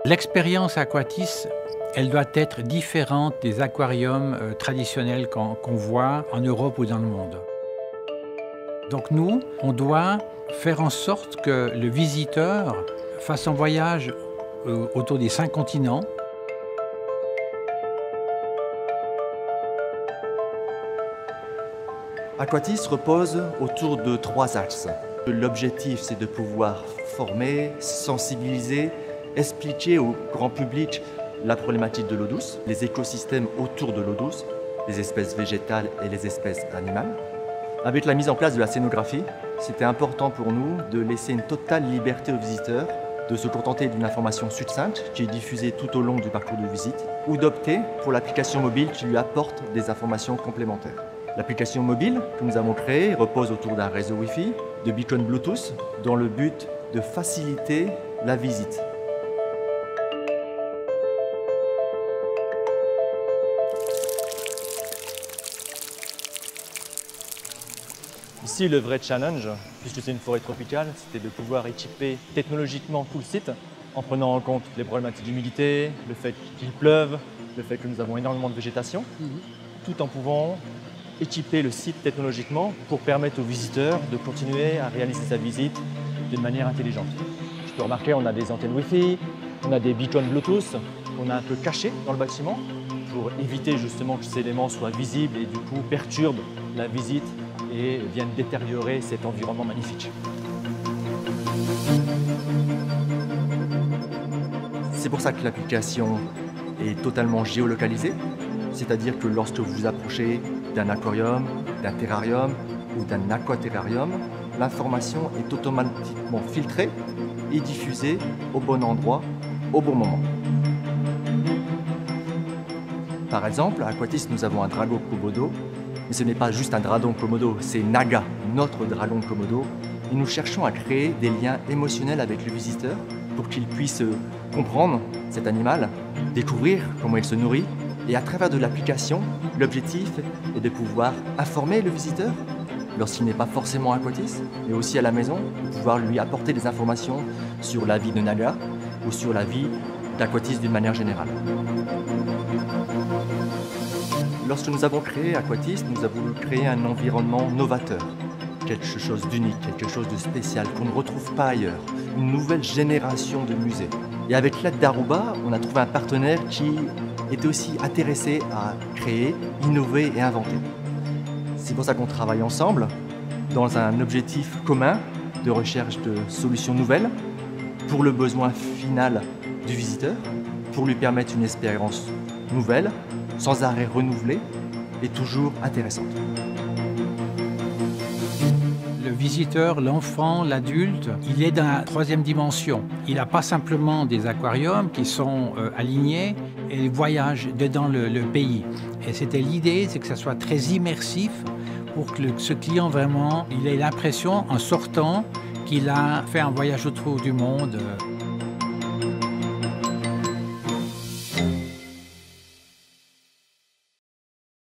L'expérience Aquatis, elle doit être différente des aquariums traditionnels qu'on voit en Europe ou dans le monde. Donc nous, on doit faire en sorte que le visiteur fasse un voyage autour des 5 continents. Aquatis repose autour de 3 axes. L'objectif, c'est de pouvoir former, sensibiliser, expliquer au grand public la problématique de l'eau douce, les écosystèmes autour de l'eau douce, les espèces végétales et les espèces animales. Avec la mise en place de la scénographie, c'était important pour nous de laisser une totale liberté aux visiteurs, de se contenter d'une information succincte qui est diffusée tout au long du parcours de visite, ou d'opter pour l'application mobile qui lui apporte des informations complémentaires. L'application mobile que nous avons créée repose autour d'un réseau Wi-Fi, de beacons Bluetooth, dans le but de faciliter la visite. Ici, le vrai challenge, puisque c'est une forêt tropicale, c'était de pouvoir équiper technologiquement tout le site en prenant en compte les problématiques d'humidité, le fait qu'il pleuve, le fait que nous avons énormément de végétation, tout en pouvant équiper le site technologiquement pour permettre aux visiteurs de continuer à réaliser sa visite d'une manière intelligente. Je peux remarquer, on a des antennes Wi-Fi, on a des beacons Bluetooth, on a un peu caché dans le bâtiment pour éviter justement que ces éléments soient visibles et du coup perturbent la visite et viennent détériorer cet environnement magnifique. C'est pour ça que l'application est totalement géolocalisée, c'est-à-dire que lorsque vous vous approchez d'un aquarium, d'un terrarium ou d'un aquaterrarium, l'information est automatiquement filtrée et diffusée au bon endroit, au bon moment. Par exemple, à Aquatis, nous avons un dragon Komodo, mais ce n'est pas juste un dragon Komodo, c'est Naga, notre dragon Komodo. Et nous cherchons à créer des liens émotionnels avec le visiteur pour qu'il puisse comprendre cet animal, découvrir comment il se nourrit. Et à travers de l'application, l'objectif est de pouvoir informer le visiteur lorsqu'il n'est pas forcément à Aquatis, mais aussi à la maison, de pouvoir lui apporter des informations sur la vie de Naga ou sur la vie d'Aquatis d'une manière générale. Lorsque nous avons créé Aquatis, nous avons voulu créer un environnement novateur, quelque chose d'unique, quelque chose de spécial qu'on ne retrouve pas ailleurs, une nouvelle génération de musées. Et avec l'aide d'Aruba, on a trouvé un partenaire qui était aussi intéressé à créer, innover et inventer. C'est pour ça qu'on travaille ensemble dans un objectif commun de recherche de solutions nouvelles pour le besoin final du visiteur, pour lui permettre une expérience nouvelle, sans arrêt renouvelée et toujours intéressante. Le visiteur, l'enfant, l'adulte, il est dans la 3e dimension. Il n'a pas simplement des aquariums qui sont alignés et il voyage dedans le pays. Et c'était l'idée, c'est que ça soit très immersif pour que ce client vraiment, il ait l'impression en sortant qu'il a fait un voyage autour du monde.